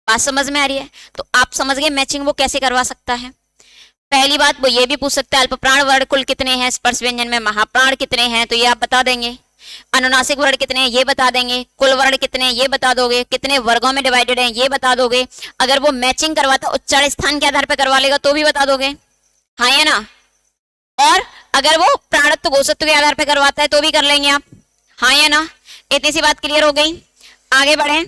बात समझ में आ रही है? तो आप समझ गए मैचिंग वो कैसे करवा सकता है। पहली बात वो ये भी पूछ सकता है अल्पप्राण वर्ण कुल कितने हैं, स्पर्श व्यंजन में महाप्राण कितने हैं तो ये आप बता देंगे, अनुनासिक वर्ण कितने हैं ये बता देंगे, कुल वर्ण कितने हैं ये बता दोगे, कितने वर्गों में डिवाइडेड हैं ये बता दोगे। अगर वो मैचिंग करवाता उच्चारण स्थान के आधार पर करवा लेगा तो भी बता दोगे, हाँ या ना। और अगर वो प्राणत्व गोसत्व के आधार पर करवाता है तो भी कर लेंगे आप, हाँ या ना। इतनी सी बात क्लियर हो गई। आगे बढ़े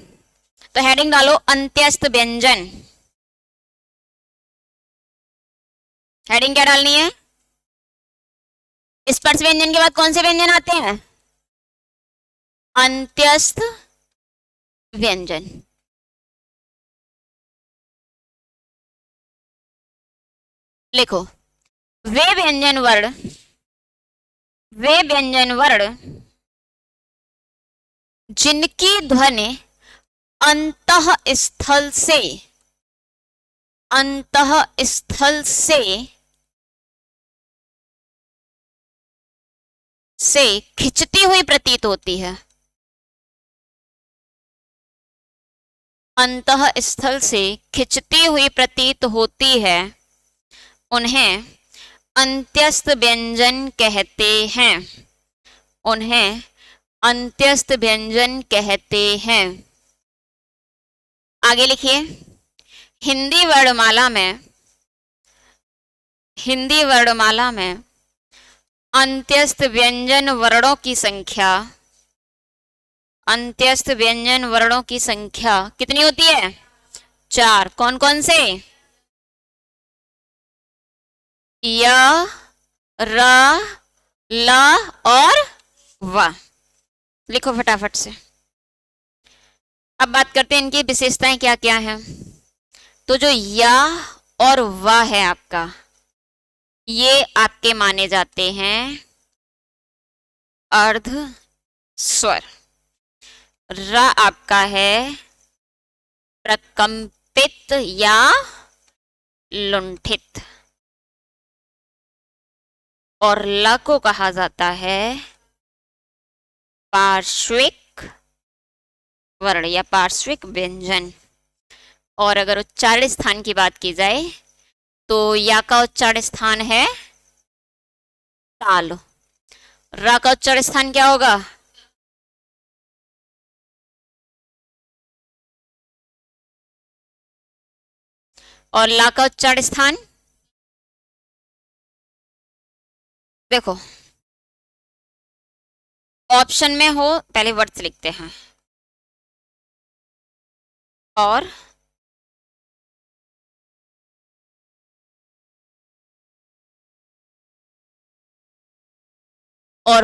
तो हेडिंग डालो अंत्यस्थ व्यंजन। हेडिंग क्या डालनी है, स्पर्श व्यंजन के बाद कौन से व्यंजन आते हैं, अंत्यस्थ व्यंजन। लिखो वे व्यंजन वर्ण जिनकी ध्वनि अंतःस्थल से खिंचती हुई प्रतीत होती है, अंतःस्थल से खिंचती हुई प्रतीत होती है, उन्हें अंत्यस्थ व्यंजन कहते हैं, उन्हें अंत्यस्थ व्यंजन कहते हैं। आगे लिखिए हिंदी वर्णमाला में अंत्यस्थ व्यंजन वर्णों की संख्या, अंत्यस्थ व्यंजन वर्णों की संख्या कितनी होती है, 4। कौन कौन से, य, र, ल और व। लिखो फटाफट से। अब बात करते हैं इनकी विशेषताएं क्या क्या हैं। तो जो या और वा है आपका, ये आपके माने जाते हैं अर्ध स्वर। र आपका है प्रकंपित या लुंठित, और ल को कहा जाता है पार्श्विक वर्ण या पार्श्विक व्यंजन। और अगर उच्चारण स्थान की बात की जाए तो या का उच्चारण स्थान है ताल, रा का उच्चारण स्थान क्या होगा? और ला का उच्चारण स्थान देखो ऑप्शन में हो, पहले वर्ड्स लिखते हैं। और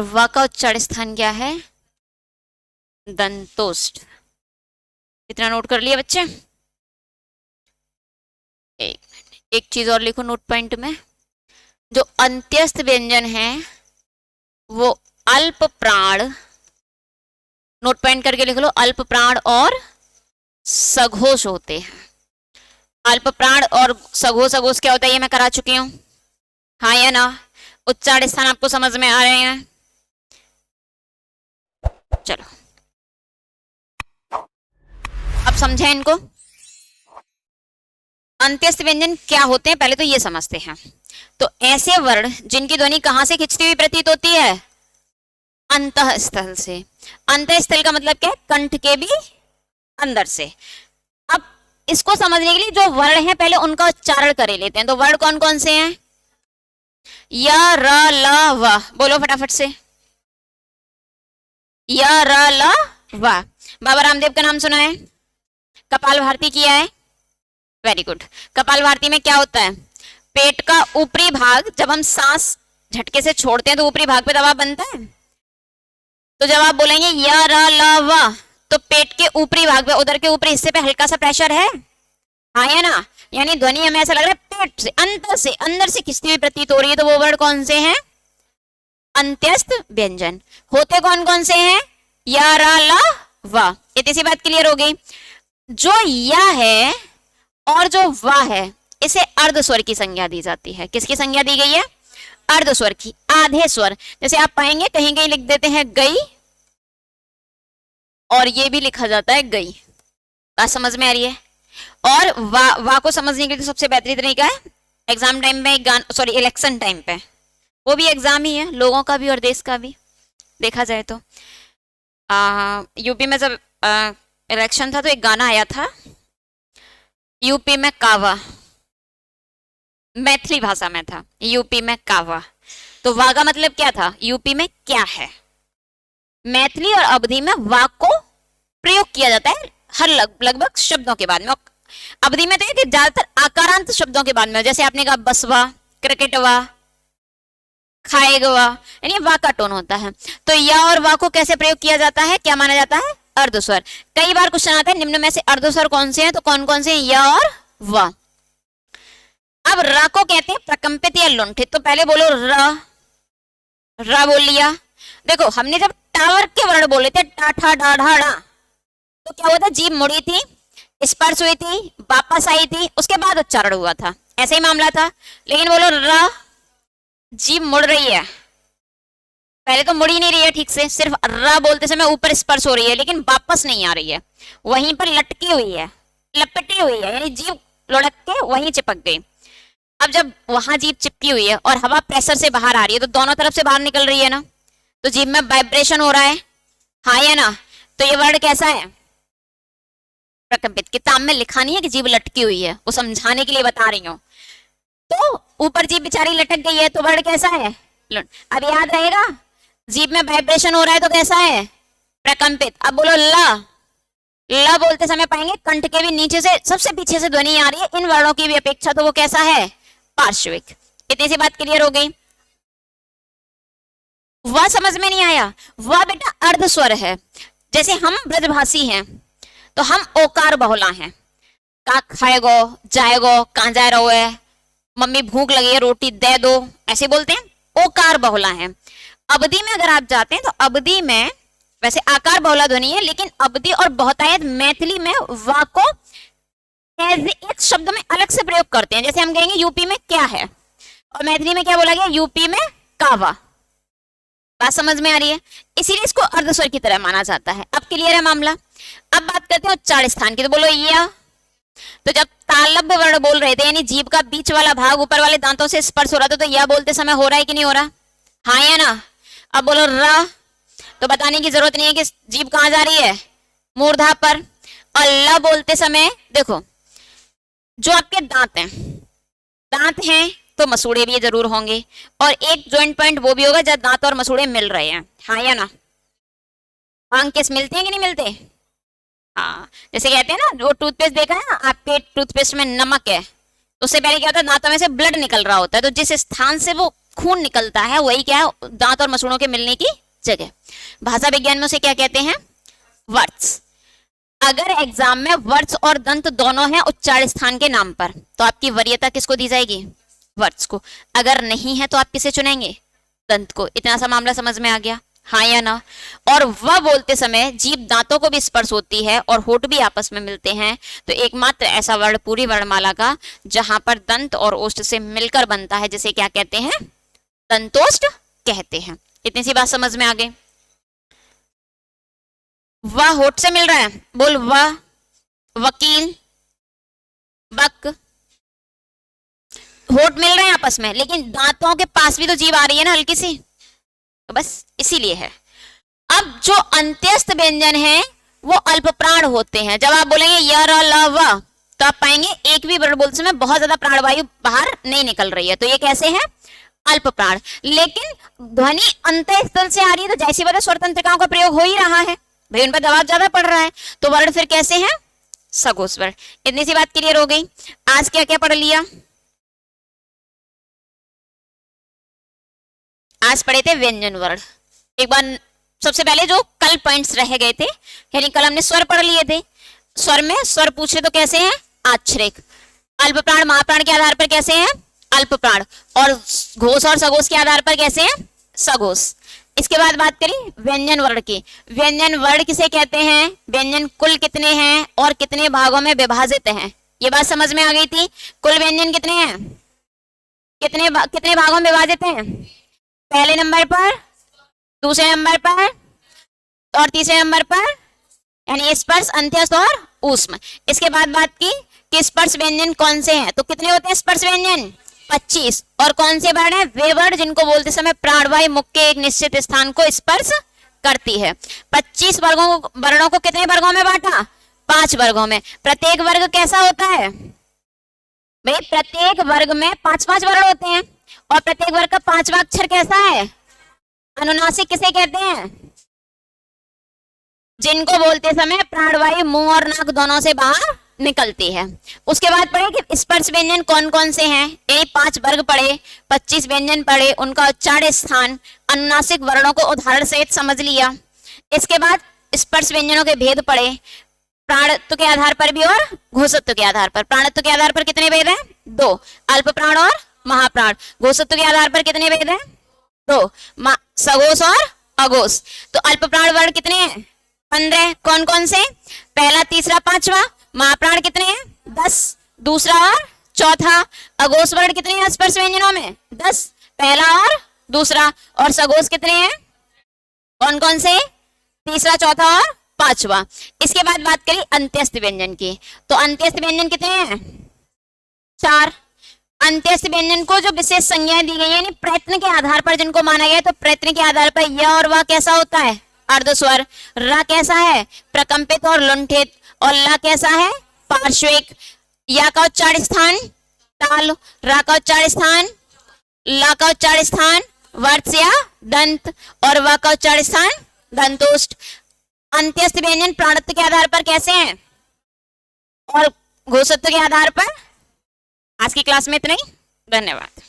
वा का उच्चारण स्थान क्या है? दंतोष्ठ। इतना नोट कर लिया बच्चे? एक चीज और लिखो नोट पॉइंट में, जो अंत्यस्थ व्यंजन है वो अल्प प्राण, नोट पॉइंट करके लिख लो, अल्प प्राण और सघोष होते हैं। अल्प प्राण और सघोष, सघोष क्या होता है ये मैं करा चुकी हूं, हाँ या ना? उच्चारण स्थान आपको समझ में आ रहे हैं? चलो अब समझे इनको। अंत्यस्थ व्यंजन क्या होते हैं पहले तो ये समझते हैं। तो ऐसे वर्ण जिनकी ध्वनि कहां से खिंचती हुई प्रतीत होती है? अंतःस्थल से। अंतःस्थल का मतलब क्या है? कंठ के भी अंदर से। अब इसको समझने के लिए जो वर्ण है पहले उनका उच्चारण कर लेते हैं। तो वर्ण कौन कौन से हैं? या र ल व, बोलो फटाफट से। या र ल व। बाबा रामदेव का नाम सुना है? कपाल भारती किया है? Very good. कपाल भारती में क्या होता है? पेट का ऊपरी भाग, जब हम सांस झटके से छोड़ते हैं तो ऊपरी भाग पे दबाव बनता है। तो जब आप बोलेंगे या र ल व, तो पेट के ऊपरी भाग पे, उधर के ऊपरी हिस्से पे हल्का सा प्रेशर है, हाँ या ना? यानी ध्वनि हमें ऐसा लग रहा है पेट से अंदर से खिंचती हुई प्रतीत हो रही है। तो वो वर्ड कौन से हैं? अंत्यस्थ व्यंजन। होते कौन कौन से हैं? या रा ला वा। इतनी सी बात क्लियर हो गई। जो या है और जो वा है इसे अर्ध स्वर की संज्ञा दी जाती है। किसकी संज्ञा दी गई है? अर्ध स्वर की, आधे स्वर। जैसे आप पाएंगे कहीं कहीं लिख देते हैं गई, और ये भी लिखा जाता है गई। बात समझ में आ रही है? और वा को समझने के लिए सबसे बेहतरीन तरीका है एग्जाम टाइम में, सॉरी इलेक्शन टाइम पे, वो भी एग्जाम ही है, लोगों का भी और देश का भी देखा जाए तो। यूपी में जब इलेक्शन था तो एक गाना आया था, यूपी में कावा, मैथिली भाषा में था, यूपी में कावा। तो वा का मतलब क्या था? यूपी में क्या है। मैथिली और अवधी में वा को प्रयोग किया जाता है हर लगभग शब्दों के बाद में। अवधि में तो ये कि ज्यादातर आकारांत शब्दों के बाद में, जैसे आपने कहा बसवा, क्रिकेटवा, खाएगवा, यानी वा का टोन होता है। तो या और वा को कैसे प्रयोग किया जाता है? क्या माना जाता है? अर्धस्वर। कई बार क्वेश्चन आता है निम्न में से अर्धस्वर कौन से हैं? तो कौन कौन से हैं? या और वा। अब रा को कहते हैं प्रकंपित या लुंठित। तो पहले बोलो रा बोल लिया। देखो हमने जब टावर के वर्ण बोले थे टा ठा डा ढा डा, तो क्या हुआ था? जीभ मुड़ी थी, स्पर्श हुई थी, वापस आई थी, उसके बाद उच्चारण हुआ था, ऐसे ही मामला था। लेकिन बोलो रा, जीभ मुड़ रही है, पहले तो मुड़ी नहीं रही है ठीक से, सिर्फ रा बोलते समय ऊपर स्पर्श हो रही है लेकिन वापस नहीं आ रही है, वहीं पर लटकी हुई है, लपटी हुई है, यानी जीभ लुढ़क के वहीं चिपक गई। अब जब वहां जीभ चिपकी हुई है और हवा प्रेशर से बाहर आ रही है तो दोनों तरफ से बाहर निकल रही है ना, तो जीभ में वाइब्रेशन हो रहा है, हाँ या ना? तो ये वर्ड कैसा है? प्रकंपित। किताब में लिखा नहीं है कि जीभ लटकी हुई है, वो समझाने के लिए बता रही हूँ। तो ऊपर जीभ बेचारी लटक गई है तो वर्ड कैसा है? अब याद रहेगा, जीभ में वाइब्रेशन हो रहा है तो कैसा है? प्रकंपित। अब बोलो ला बोलते समय पाएंगे कंठ के भी नीचे से, सबसे पीछे से ध्वनि आ रही है इन वर्णों की भी अपेक्षा, तो वो कैसा है? पार्श्विक। इतनी सी बात क्लियर हो गई। वह समझ में नहीं आया? वह बेटा अर्ध स्वर है। जैसे हम ब्रजभाषी हैं तो हम ओकार बहुला हैं, का खाएगो, जाएगो, कहाँ जा रहो है, मम्मी भूख लगी है रोटी दे दो, ऐसे बोलते हैं। ओकार बहुला है। अवधि में अगर आप जाते हैं तो अवधि में वैसे आकार बहुला ध्वनि है, लेकिन अवधि और बहुतायत मैथिली में वा को एक शब्द में अलग से प्रयोग करते हैं। जैसे हम कहेंगे यूपी में क्या है, और मैथिली में क्या बोला गया, यूपी में कावा। बात समझ में आ रही है? इसीलिए इसको अर्धस्वर की तरह माना जाता है। अब क्लियर है मामला। अब बात करते हैं उच्चारण स्थान की, तो बोलो या। तो जब तालव्य वर्ण बोल रहे थे, यानी जीभ का बीच वाला भाग ऊपर वाले दांतों से स्पर्श हो रहा था, तो यह बोलते समय हो रहा है कि नहीं हो रहा? हाँ या ना? अब बोलो र, तो बताने की जरूरत नहीं है कि जीभ कहां जा रही है, मूर्धा पर। और ल बोलते समय देखो, जो आपके दांत हैं, दांत हैं तो मसूड़े भी जरूर होंगे, और एक जॉइंट पॉइंट वो भी होगा जब दांत और मसूड़े मिल रहे हैं। हाँ या ना? आंख किस मिलते हैं कि नहीं मिलते? हाँ, जैसे कहते हैं ना, वो टूथपेस्ट देखा है ना, आपके टूथपेस्ट में नमक है, तो उससे पहले क्या होता है, दांतों में से ब्लड निकल रहा होता है, तो जिस स्थान से वो खून निकलता है वही क्या है, दांत और मसूड़ों के मिलने की जगह। भाषा विज्ञान में उसे क्या कहते हैं, वर्ड्स। अगर एग्जाम में वर्ड्स और दंत दोनों हैं उच्चारण स्थान के नाम पर, तो आपकी वरीयता किसको दी जाएगी, वर्ड्स को। अगर नहीं है तो आप किसे चुनेंगे, दंत को। इतना सा मामला समझ में आ गया, हाँ या ना? और वह बोलते समय जीभ दांतों को भी स्पर्श होती है और होठ भी आपस में मिलते हैं, तो एकमात्र ऐसा वर्ण पूरी वर्णमाला का जहां पर दंत और ओष्ठ से मिलकर बनता है, जिसे क्या कहते हैं, दंतोष्ठ कहते हैं। इतनी सी बात समझ में आ गई। वह होठ से मिल रहा है, बोल वह, वकील, बक, होठ मिल रहे हैं आपस में, लेकिन दांतों के पास भी तो जीभ आ रही है ना हल्की सी, तो बस इसीलिए है। अब जो अंत्यस्थ व्यंजन है वो अल्प प्राण होते हैं। जब आप बोलेंगे य र ल व, तो आप पाएंगे एक भी वर्ण बोलते समय बहुत ज्यादा प्राणवायु बाहर नहीं निकल रही है, तो ये कैसे है, अल्प प्राण। लेकिन ध्वनि अंतःस्थल से आ रही है, तो जैसी वजह स्वर तंत्रिकाओं का प्रयोग हो ही रहा है भाई, उन पर दबाव ज्यादा पड़ रहा है, तो वर्ण फिर कैसे है, सघोष वर्ण। इतनी सी बात क्लियर हो गई। आज क्या क्या पढ़ लिया, आज पढ़े थे व्यंजन वर्ण। एक बार सबसे पहले जो कल पॉइंट्स रह गए थे, यानी कल हमने स्वर पढ़ लिए थे। स्वर में स्वर पूछे तो कैसे हैं, आच्छ्रिक। अल्प प्राण महाप्राण के आधार पर कैसे हैं, अल्प प्राण। और घोष और सघोष के आधार पर कैसे हैं, सघोष। इसके बाद बात करी व्यंजन वर्ण की। व्यंजन वर्ण किसे कहते हैं, व्यंजन कुल कितने हैं और कितने भागों में विभाजित हैं, ये बात समझ में आ गई थी। कुल व्यंजन कितने हैं, कितने भागों में विभाजित हैं, पहले नंबर पर, दूसरे नंबर पर और तीसरे नंबर पर, यानी स्पर्श, अंत्यस्थ और ऊष्म। इसके बाद बात की कि स्पर्श व्यंजन कौन से हैं, तो कितने होते हैं स्पर्श व्यंजन, 25। और कौन से वर्ण है, वे वर्ण जिनको बोलते समय प्राणवायु मुख के एक निश्चित स्थान को स्पर्श करती है। 25 वर्णों को कितने वर्गों में बांटा, 5 वर्गों में। प्रत्येक वर्ग कैसा होता है भाई, प्रत्येक वर्ग में 5-5 वर्ण होते हैं, और प्रत्येक वर्ग का 5वां अक्षर कैसा है, अनुनासिक किसे कहते हैं, जिनको बोलते समय प्राणवायु मुंह और नाक दोनों से बाहर निकलती है। उसके बाद पढ़े कि स्पर्श व्यंजन कौन कौन से हैं, यानी 5 वर्ग पढ़े, 25 व्यंजन पढ़े, उनका उच्चारण स्थान, अनुनासिक वर्णों को उदाहरण सहित समझ लिया। इसके बाद स्पर्श व्यंजनों के भेद पढ़े, प्राणत्व के आधार पर भी और घोषत्व के आधार पर। प्राणत्व के आधार पर कितने भेद हैं, 2, अल्प प्राण और महाप्राण। घोषत्व के आधार पर कितने भेद हैं, 2, सघोष और अघोष। तो अल्प प्राण वर्ण कितने हैं, 15। कौन कौन से, पहला, तीसरा, 5वां। महाप्राण कितने हैं, 10, दूसरा और चौथा। अघोष वर्ण कितने हैं स्पर्श व्यंजनों में, 10, पहला और दूसरा। और सघोष कितने हैं, कौन कौन से, तीसरा, चौथा और 5वां। इसके बाद बात करी अंत्यस्थ व्यंजन की, तो अंत्यस्थ व्यंजन कितने हैं, 4। अंत्यस्थ व्यंजन को जो विशेष संज्ञाएं दी गई है, यानी प्रयत्न के आधार पर जिनको माना गया है, तो प्रयत्न के आधार पर य और व कैसा होता है, अर्धस्वर। र कैसा है, प्रकंपित और लुंठित। और ल कैसा है, पार्श्विक। या का उच्चारण स्थान ताल, रा का उच्चारण स्थान, ला का उच्चारण स्थान वर्ष या दंत, और व का उच्चारण स्थान दंतोष्ठ। अंत्यस्थ व्यंजन प्राणत्व के आधार पर कैसे हैं और घोषत्व के आधार पर। आज की क्लास में इतना ही, धन्यवाद।